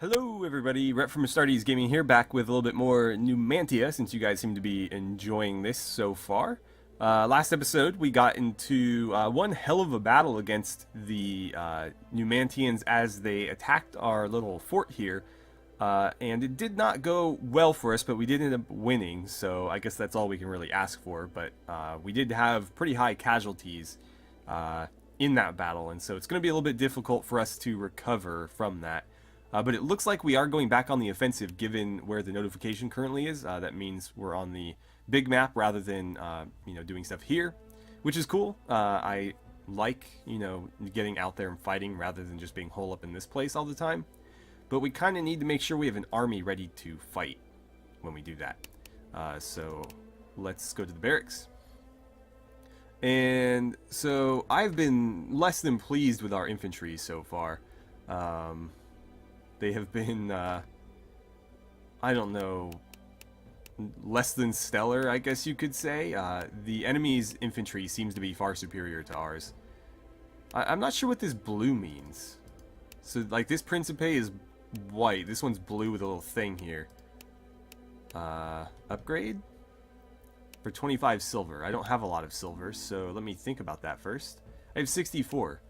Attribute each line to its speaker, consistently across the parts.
Speaker 1: Hello everybody, Rep from AstartesGaming here, back with a little bit more Numantia, since you guys seem to be enjoying this so far. Last episode, we got into one hell of a battle against the Numantians as they attacked our little fort here. And it did not go well for us, but we did end up winning, so I guess that's all we can really ask for. But we did have pretty high casualties in that battle, and so it's going to be a little bit difficult for us to recover from that. But it looks like we are going back on the offensive given where the notification currently is. That means we're on the big map rather than, doing stuff here, which is cool. I like, getting out there and fighting rather than just being holed up in this place all the time. But we kind of need to make sure we have an army ready to fight when we do that. So let's go to the barracks. And so I've been less than pleased with our infantry so far. They have been, I don't know, less than stellar, I guess you could say. The enemy's infantry seems to be far superior to ours. I'm not sure what this blue means. So, like, this Principe is white. This one's blue with a little thing here. Upgrade? For 25 silver. I don't have a lot of silver, so let me think about that first. I have 64.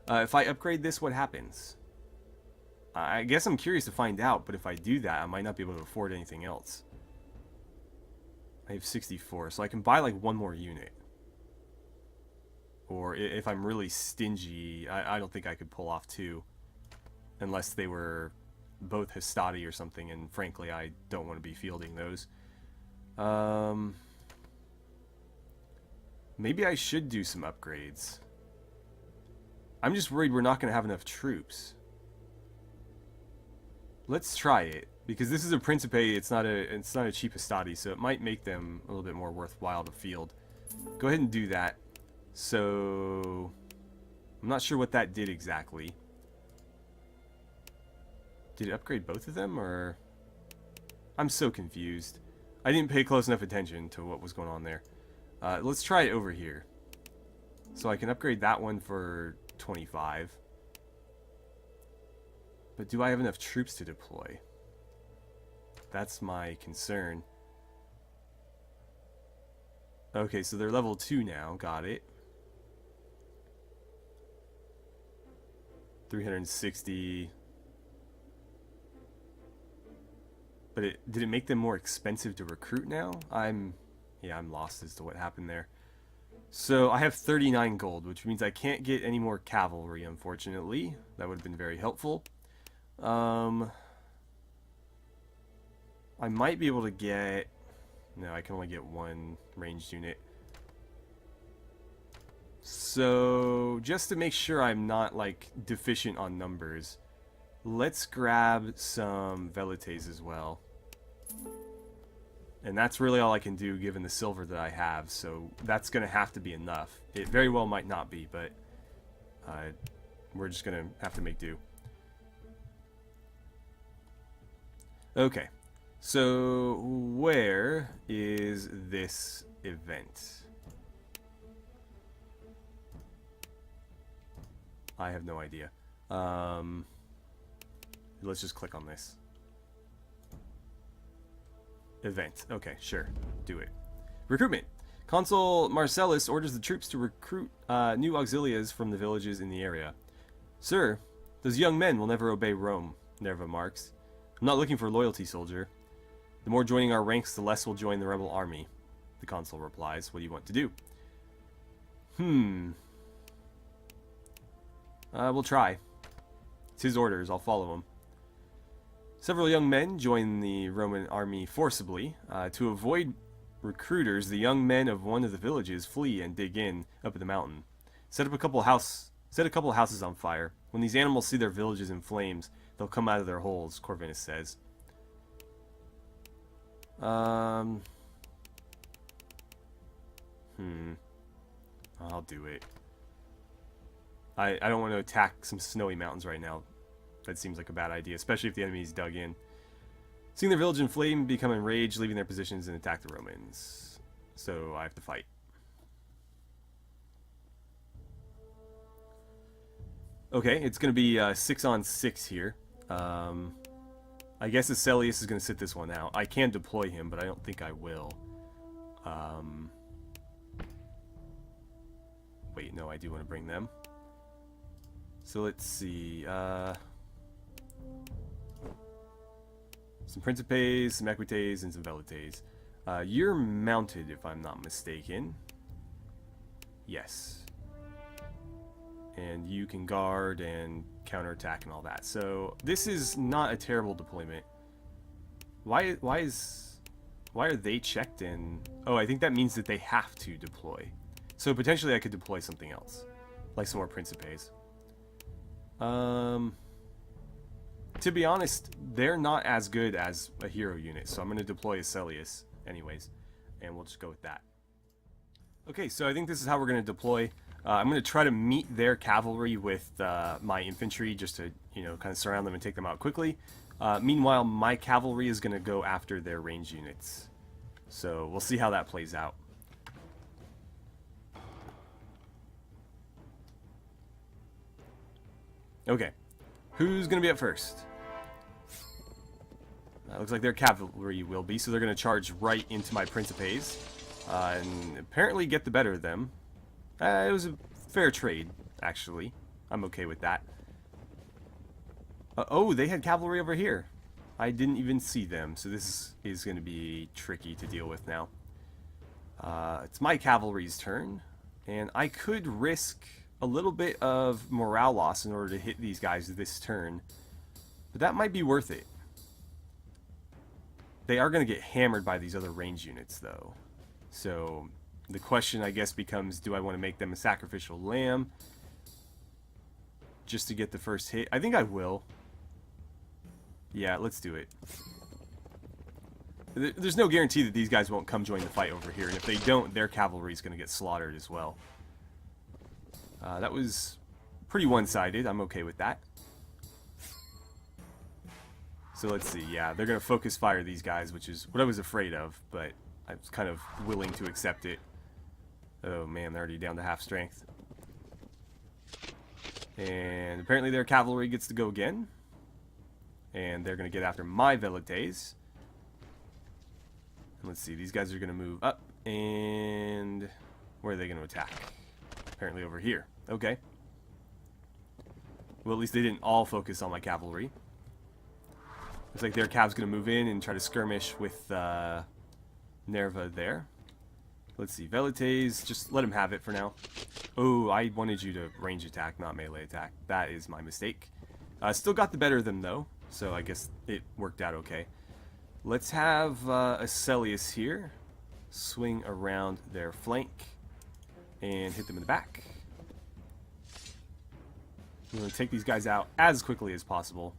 Speaker 1: If I upgrade this, what happens? I guess I'm curious to find out, but if I do that, I might not be able to afford anything else. I have 64, so I can buy like one more unit. Or if I'm really stingy, I don't think I could pull off two. Unless they were both Hastati or something, and frankly, I don't want to be fielding those. Maybe I should do some upgrades. I'm just worried we're not going to have enough troops. Let's try it, because this is a Principe. It's not a cheap Hastati, so it might make them a little bit more worthwhile to field. Go ahead and do that. So I'm not sure what that did exactly. Did it upgrade both of them, or I'm so confused. I didn't pay close enough attention to what was going on there. Let's try it over here. So I can upgrade that one for 25. But do I have enough troops to deploy? That's my concern. Okay, so they're level 2 now. Got it. 360. But did it make them more expensive to recruit now? I'm lost as to what happened there. So I have 39 gold, which means I can't get any more cavalry, unfortunately. That would have been very helpful. I might be able to get... No, I can only get one ranged unit. So, just to make sure I'm not, like, deficient on numbers, let's grab some Velites as well. And that's really all I can do given the silver that I have, so that's going to have to be enough. It very well might not be, but we're just going to have to make do. Okay, so where is this event? I have no idea. Let's just click on this. Event. Okay, sure. Do it. Recruitment. Consul Marcellus orders the troops to recruit new auxiliaries from the villages in the area. Sir, those young men will never obey Rome, Nerva marks. I'm not looking for a loyalty, soldier. The more joining our ranks, the less will join the rebel army. The consul replies, what do you want to do? We'll try. It's his orders, I'll follow him. Several young men join the Roman army forcibly. To avoid recruiters, the young men of one of the villages flee and dig in up in the mountain. Set a couple houses on fire. When these animals see their villages in flames, they'll come out of their holes, Corvinus says. I'll do it. I don't want to attack some snowy mountains right now. That seems like a bad idea, especially if the enemy's dug in. Seeing their village in flame, become enraged, leaving their positions and attack the Romans. So I have to fight. Okay, it's going to be 6 on 6 here. I guess Aselius is going to sit this one out. I can deploy him, but I don't think I will. Wait, no, I do want to bring them. So let's see. Some Principes, some Equites, and some Velites. You're mounted, if I'm not mistaken. Yes. And you can guard and counterattack and all that. So this is not a terrible deployment. Why are they checked in? Oh, I think that means that they have to deploy. So potentially I could deploy something else, like some more Principes. To be honest, they're not as good as a hero unit, so I'm going to deploy Aselius anyways, and we'll just go with that. Okay, so I think this is how we're going to deploy. I'm going to try to meet their cavalry with my infantry, just to, you know, kind of surround them and take them out quickly. Meanwhile, my cavalry is going to go after their range units. So we'll see how that plays out. Okay, who's going to be up first? Looks like their cavalry will be, so they're going to charge right into my Principes, and apparently get the better of them. It was a fair trade, actually. I'm okay with that. Oh, they had cavalry over here. I didn't even see them, so this is going to be tricky to deal with now. It's my cavalry's turn, and I could risk a little bit of morale loss in order to hit these guys this turn, but that might be worth it. They are going to get hammered by these other range units, though. So the question, I guess, becomes, do I want to make them a sacrificial lamb just to get the first hit? I think I will. Yeah, let's do it. There's no guarantee that these guys won't come join the fight over here, and if they don't, their cavalry is going to get slaughtered as well. That was pretty one-sided. I'm okay with that. So let's see. Yeah, they're going to focus fire these guys, which is what I was afraid of, but I was kind of willing to accept it. Oh man, they're already down to half strength. And apparently their cavalry gets to go again. And they're going to get after my Velites. And let's see, these guys are going to move up. And where are they going to attack? Apparently over here. Okay. Well, at least they didn't all focus on my cavalry. Looks like their cav's going to move in and try to skirmish with Nerva there. Let's see, Velites, just let him have it for now. Oh, I wanted you to range attack, not melee attack. That is my mistake. Still got the better of them, though, so I guess it worked out okay. Let's have Aselius here swing around their flank and hit them in the back. We're going to take these guys out as quickly as possible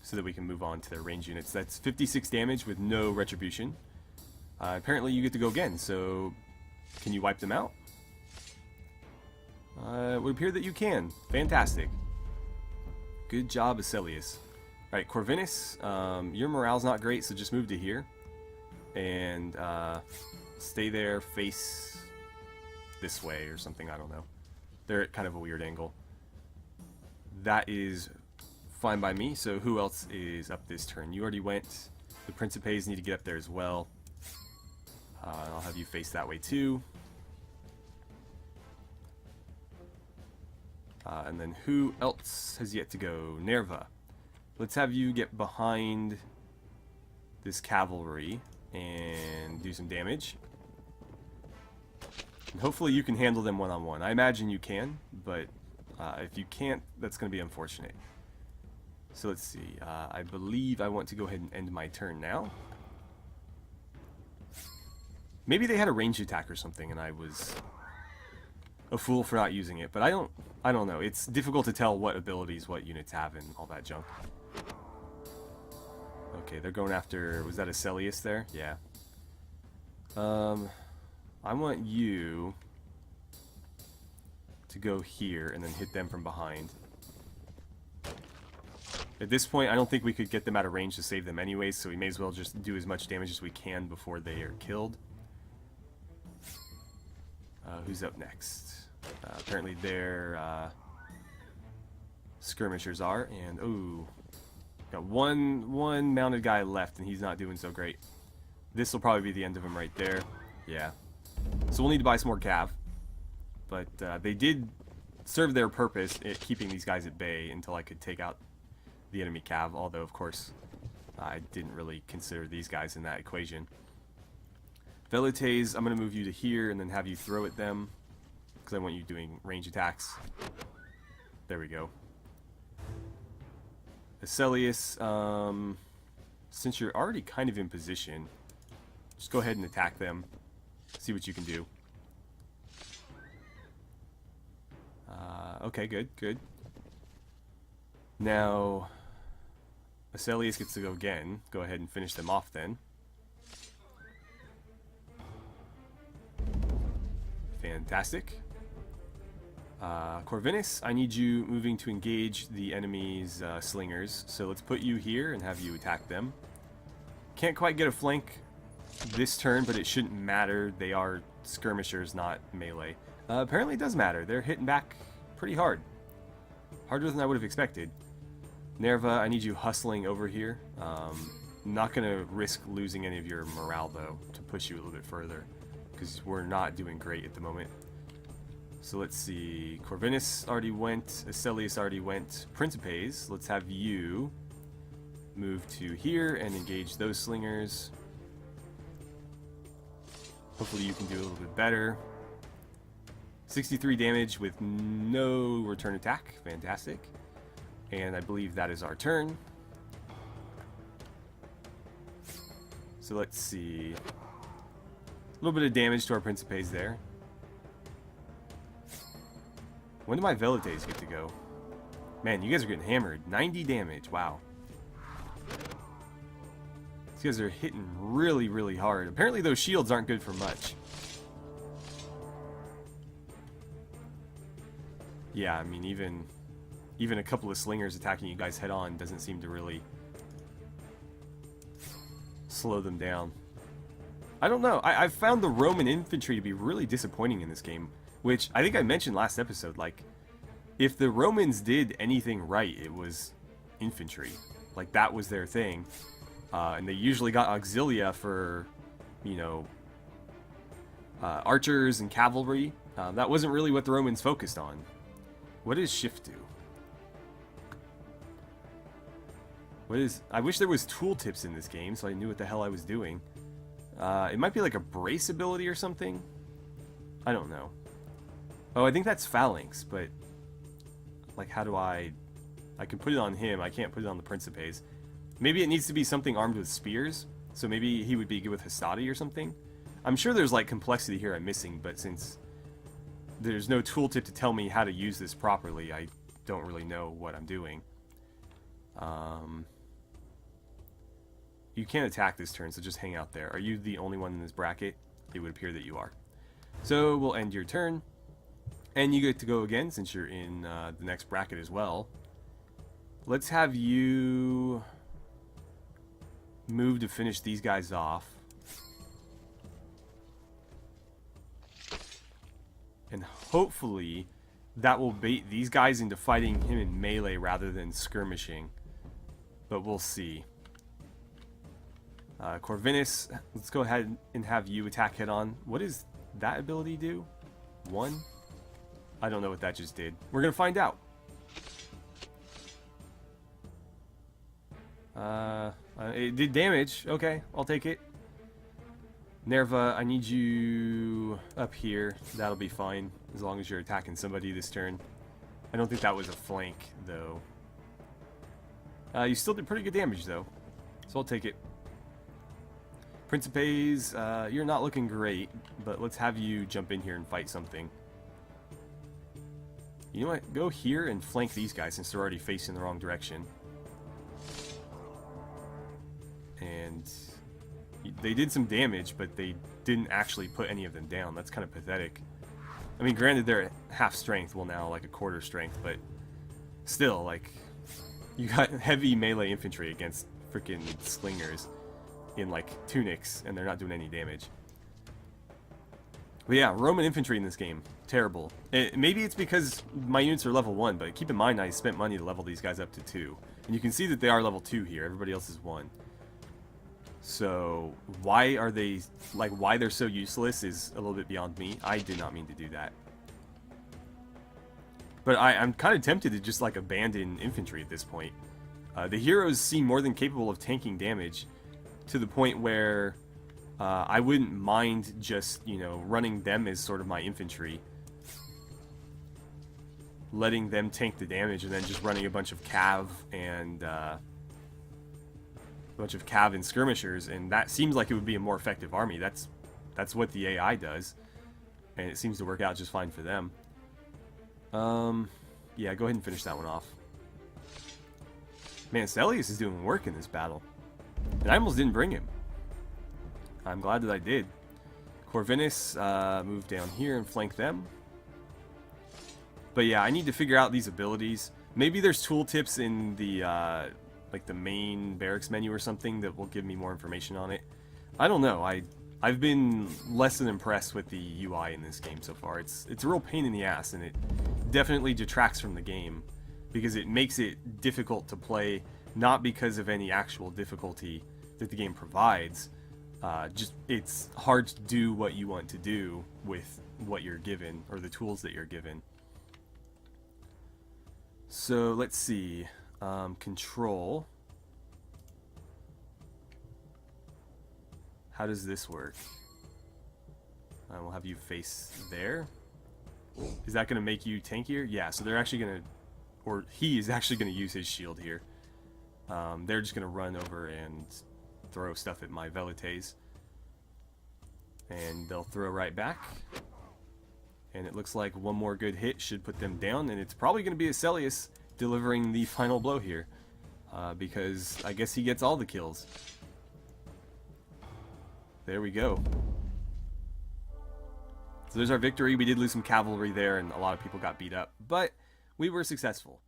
Speaker 1: so that we can move on to their range units. That's 56 damage with no retribution. Apparently you get to go again, so can you wipe them out? It would appear that you can. Fantastic. Good job, Aselius. Alright, Corvinus, your morale's not great, so just move to here. And stay there, face this way or something, I don't know. They're at kind of a weird angle. That is fine by me, so who else is up this turn? You already went. The Principes need to get up there as well. I'll have you face that way too. And then who else has yet to go? Nerva. Let's have you get behind this cavalry and do some damage. And hopefully you can handle them one-on-one. I imagine you can, but if you can't, that's going to be unfortunate. So let's see. I believe I want to go ahead and end my turn now. Maybe they had a range attack or something, and I was a fool for not using it. But I don't know. It's difficult to tell what abilities what units have and all that junk. Okay, they're going after... Was that Aselius there? Yeah. I want you to go here and then hit them from behind. At this point, I don't think we could get them out of range to save them anyways, so we may as well just do as much damage as we can before they are killed. Who's up next? Apparently their skirmishers are, and ooh, Got one mounted guy left, and he's not doing so great. This will probably be the end of him right there. Yeah. So we'll need to buy some more cav. But they did serve their purpose at keeping these guys at bay until I could take out the enemy cav. Although, of course, I didn't really consider these guys in that equation. Volatiles, I'm going to move you to here and then have you throw at them, because I want you doing range attacks. There we go. Aselius, since you're already kind of in position, just go ahead and attack them. See what you can do. Okay, good, good. Now, Aselius gets to go again. Go ahead and finish them off then. Fantastic. Corvinus, I need you moving to engage the enemy's slingers. So let's put you here and have you attack them. Can't quite get a flank this turn, but it shouldn't matter. They are skirmishers, not melee. Apparently it does matter. They're hitting back pretty hard. Harder than I would have expected. Nerva, I need you hustling over here. Not going to risk losing any of your morale, though, to push you a little bit further, because we're not doing great at the moment. So let's see. Corvinus already went. Aselius already went. Principes, let's have you move to here and engage those slingers. Hopefully you can do a little bit better. 63 damage with no return attack. Fantastic. And I believe that is our turn. So let's see. A little bit of damage to our Principes there. When do my Velites get to go? Man, you guys are getting hammered. 90 damage. Wow. These guys are hitting really, really hard. Apparently those shields aren't good for much. Yeah, I mean, even a couple of slingers attacking you guys head on doesn't seem to really slow them down. I don't know. I've found the Roman infantry to be really disappointing in this game, which I think I mentioned last episode. Like, if the Romans did anything right, it was infantry. Like, that was their thing. And they usually got auxilia for, you know, archers and cavalry. That wasn't really what the Romans focused on. What does shift do? What is... I wish there was tooltips in this game so I knew what the hell I was doing. It might be like a brace ability or something. I don't know. Oh, I think that's phalanx, but... like, how do I can put it on him. I can't put it on the Principes. Maybe it needs to be something armed with spears. So maybe he would be good with Hastati or something. I'm sure there's, like, complexity here I'm missing, but since there's no tooltip to tell me how to use this properly, I don't really know what I'm doing. You can't attack this turn, so just hang out there. Are you the only one in this bracket? It would appear that you are. So we'll end your turn. And you get to go again since you're in the next bracket as well. Let's have you move to finish these guys off. And hopefully that will bait these guys into fighting him in melee rather than skirmishing. But we'll see. Corvinus, let's go ahead and have you attack head on. What does that ability do? 1? I don't know what that just did. We're going to find out. It did damage. Okay, I'll take it. Nerva, I need you up here. That'll be fine, as long as you're attacking somebody this turn. I don't think that was a flank, though. You still did pretty good damage, though. So I'll take it. Principes, you're not looking great, but let's have you jump in here and fight something. You know what? Go here and flank these guys since they're already facing the wrong direction. And they did some damage, but they didn't actually put any of them down. That's kind of pathetic. I mean, granted, they're at half strength, well, now like a quarter strength, but still, like, you got heavy melee infantry against freaking slingers in like tunics, and they're not doing any damage. But yeah, Roman infantry in this game, terrible. Maybe it's because my units are level 1, but keep in mind I spent money to level these guys up to 2. And you can see that they are level 2 here. Everybody else is 1. So why are they, like, why they're so useless is a little bit beyond me. I did not mean to do that. But I'm kind of tempted to just, like, abandon infantry at this point. The heroes seem more than capable of tanking damage to the point where I wouldn't mind just, you know, running them as sort of my infantry. Letting them tank the damage and then just running a bunch of cav and skirmishers, and that seems like it would be a more effective army. That's what the AI does, and it seems to work out just fine for them. Yeah, go ahead and finish that one off. Man, Celius is doing work in this battle, and I almost didn't bring him. I'm glad that I did. Corvinus moved down here and flank them. But yeah, I need to figure out these abilities. Maybe there's tooltips in the like the main barracks menu or something that will give me more information on it. I don't know. I've been less than impressed with the UI in this game so far. It's a real pain in the ass, and it definitely detracts from the game because it makes it difficult to play, not because of any actual difficulty that the game provides. Just it's hard to do what you want to do with what you're given or the tools that you're given. So let's see, control. How does this work? I will have you face there. Is that going to make you tankier? Yeah, so they're actually going to, or he is actually going to use his shield here. They're just going to run over and throw stuff at my Velites. And they'll throw right back. And it looks like one more good hit should put them down, and it's probably going to be Celius delivering the final blow here, because I guess he gets all the kills. There we go. So there's our victory. We did lose some cavalry there, and a lot of people got beat up, but we were successful.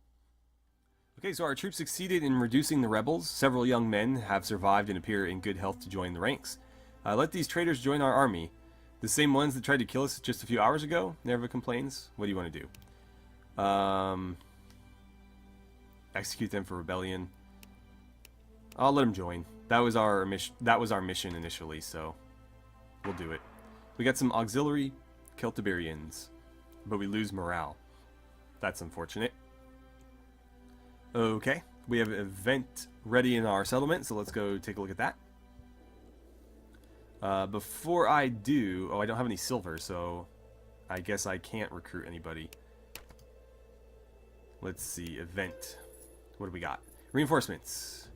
Speaker 1: Okay, so our troops succeeded in reducing the rebels. Several young men have survived and appear in good health to join the ranks. Let these traitors join our army. The same ones that tried to kill us just a few hours ago? Nerva complains. What do you want to do? Execute them for rebellion. I'll let them join. That was our mission initially, so we'll do it. We got some auxiliary Celtiberians, but we lose morale. That's unfortunate. Okay, we have an event ready in our settlement, so let's go take a look at that. Before I do... Oh, I don't have any silver, so I guess I can't recruit anybody. Let's see, event. What do we got? Reinforcements.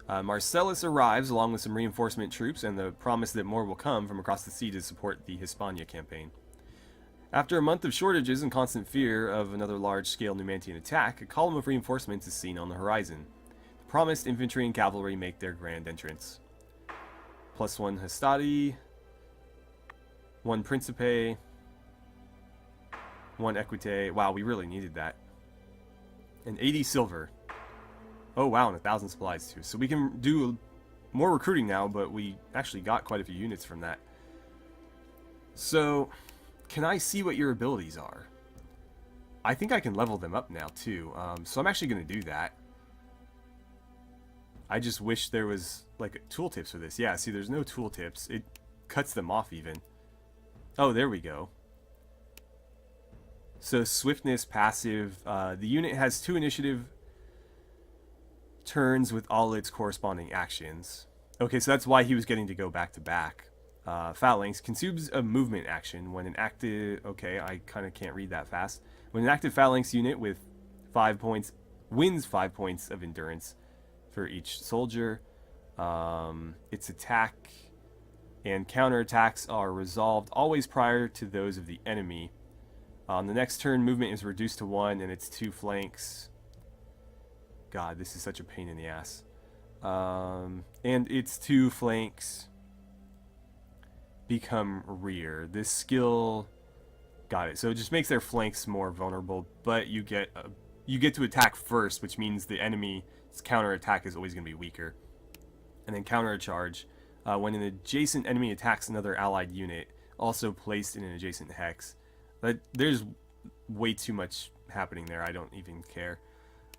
Speaker 1: Marcellus arrives along with some reinforcement troops and the promise that more will come from across the sea to support the Hispania campaign. After a month of shortages and constant fear of another large-scale Numantian attack, a column of reinforcements is seen on the horizon. The promised infantry and cavalry make their grand entrance. +1 Hastati, 1 Principe, 1 Equite. Wow, we really needed that. And 80 silver. Oh wow, and 1,000 supplies too. So we can do more recruiting now, but we actually got quite a few units from that. So, can I see what your abilities are? I think I can level them up now too. So I'm actually going to do that. I just wish there was like tooltips for this. Yeah, see, there's no tooltips. It cuts them off even. Oh, there we go. So swiftness passive. The unit has 2 initiative turns with all its corresponding actions. Okay, so that's why he was getting to go back to back. Phalanx consumes a movement action when an active... Okay, I kind of can't read that fast. When an active phalanx unit with 5 points wins 5 points of endurance for each soldier. Its attack and counterattacks are resolved always prior to those of the enemy. On the next turn, movement is reduced to 1, and its 2 flanks... God, this is such a pain in the ass. And its 2 flanks become rear. This skill... Got it. So it just makes their flanks more vulnerable, but you get to attack first, which means the enemy's counterattack is always going to be weaker. And then counter charge. When an adjacent enemy attacks another allied unit, also placed in an adjacent hex. But there's way too much happening there. I don't even care.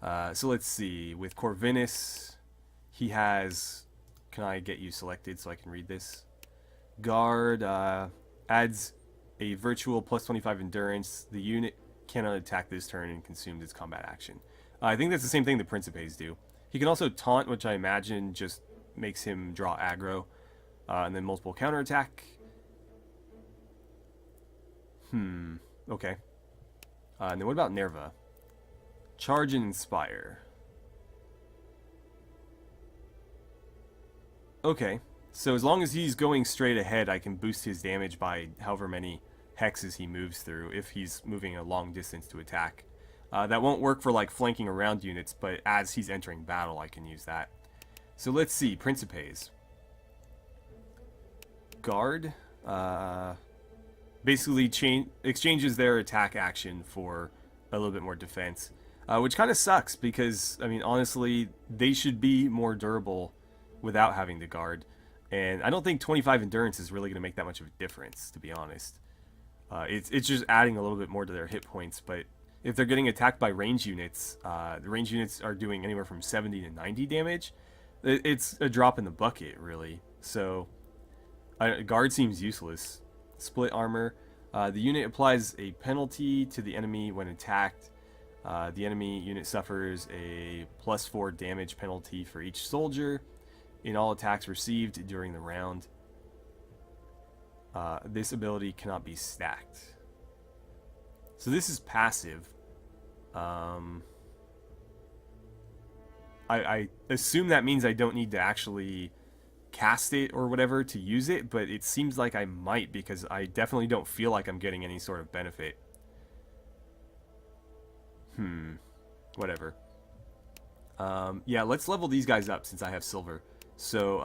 Speaker 1: So let's see. With Corvinus, he has... Can I get you selected so I can read this? Guard adds a virtual plus 25 endurance. The unit cannot attack this turn and consumes its combat action. I think that's the same thing the Principes do. He can also taunt, which I imagine just makes him draw aggro. And then multiple counterattack. Okay. And then what about Nerva? Charge and Inspire. Okay. So as long as he's going straight ahead, I can boost his damage by however many hexes he moves through if he's moving a long distance to attack. That won't work for like flanking around units, but as he's entering battle, I can use that. So let's see. Principes. Guard. Basically exchanges their attack action for a little bit more defense. Which kind of sucks because, I mean, honestly, they should be more durable without having to guard. And I don't think 25 endurance is really going to make that much of a difference, to be honest. It's just adding a little bit more to their hit points, but if they're getting attacked by range units, the range units are doing anywhere from 70 to 90 damage. It's a drop in the bucket, really. So, guard seems useless. Split armor. The unit applies a penalty to the enemy when attacked. The enemy unit suffers a +4 damage penalty for each soldier in all attacks received during the round. This ability cannot be stacked. So this is passive. I assume that means I don't need to actually cast it or whatever to use it, but it seems like I might because I definitely don't feel like I'm getting any sort of benefit. Whatever. Yeah, let's level these guys up since I have silver. So,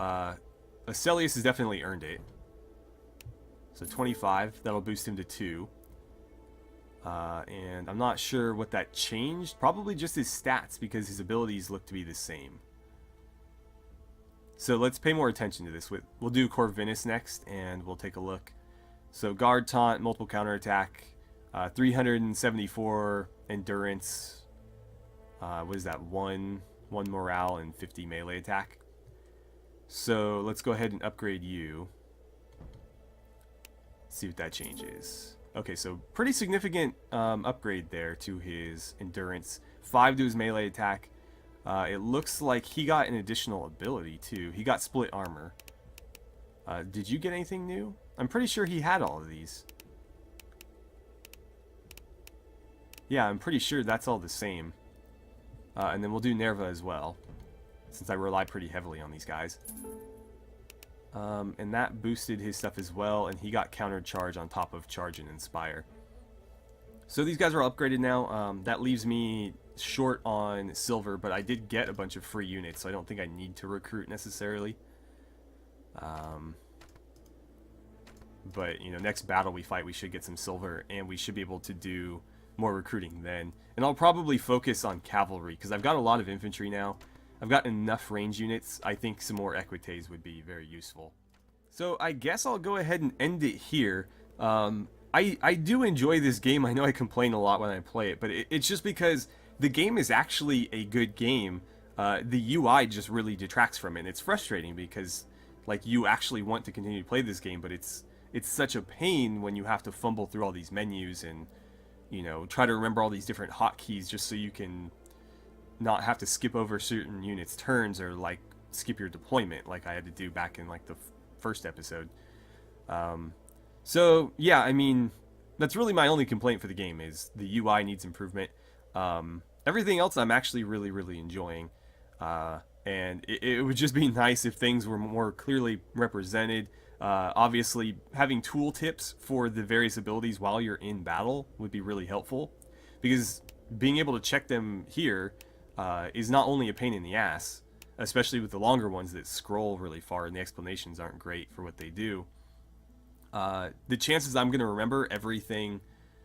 Speaker 1: Acelius has definitely earned it. So 25, that'll boost him to 2. And I'm not sure what that changed. Probably just his stats because his abilities look to be the same. So let's pay more attention to this. We'll do Corvinus next and we'll take a look. So guard, taunt, multiple counterattack, 374 endurance. What is that? 1 morale and 50 melee attack. So let's go ahead and upgrade you. See what that changes. Okay, so pretty significant upgrade there to his endurance. 5 to his melee attack. It looks like he got an additional ability too. He got split armor. Did you get anything new? I'm pretty sure he had all of these. Yeah, I'm pretty sure that's all the same. And then we'll do Nerva as well, since I rely pretty heavily on these guys. And that boosted his stuff as well, and he got countered charge on top of charge and inspire. So these guys are all upgraded now. That leaves me short on silver, but I did get a bunch of free units, so I don't think I need to recruit necessarily. But, you know, next battle we fight, we should get some silver, and we should be able to do more recruiting then. And I'll probably focus on cavalry, because I've got a lot of infantry now. I've got enough range units. I think some more equites would be very useful. So I guess I'll go ahead and end it here. I do enjoy this game. I know I complain a lot when I play it, but it's just because the game is actually a good game. The UI just really detracts from it. And it's frustrating because, like, you actually want to continue to play this game, but it's such a pain when you have to fumble through all these menus and, you know, try to remember all these different hotkeys just so you can not have to skip over certain units' turns or, like, skip your deployment like I had to do back in, like, the first episode. So, yeah, I mean, that's really my only complaint for the game is the UI needs improvement. Everything else I'm actually really, really enjoying. And it would just be nice if things were more clearly represented. Obviously, having tool tips for the various abilities while you're in battle would be really helpful. Because being able to check them here is not only a pain in the ass, especially with the longer ones that scroll really far and the explanations aren't great for what they do. The chances I'm going to remember everything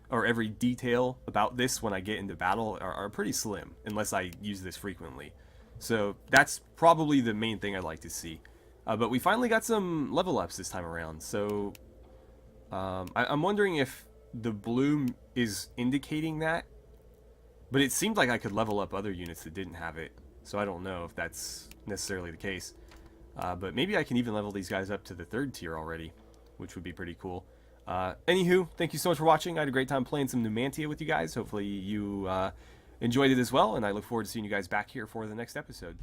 Speaker 1: or every detail about this when I get into battle are pretty slim, unless I use this frequently. So that's probably the main thing I'd like to see. But we finally got some level ups this time around, so I'm wondering if the bloom is indicating that. But it seemed like I could level up other units that didn't have it, so I don't know if that's necessarily the case. But maybe I can even level these guys up to the 3rd tier already, which would be pretty cool. Anywho, thank you so much for watching. I had a great time playing some Numantia with you guys. Hopefully you enjoyed it as well, and I look forward to seeing you guys back here for the next episode.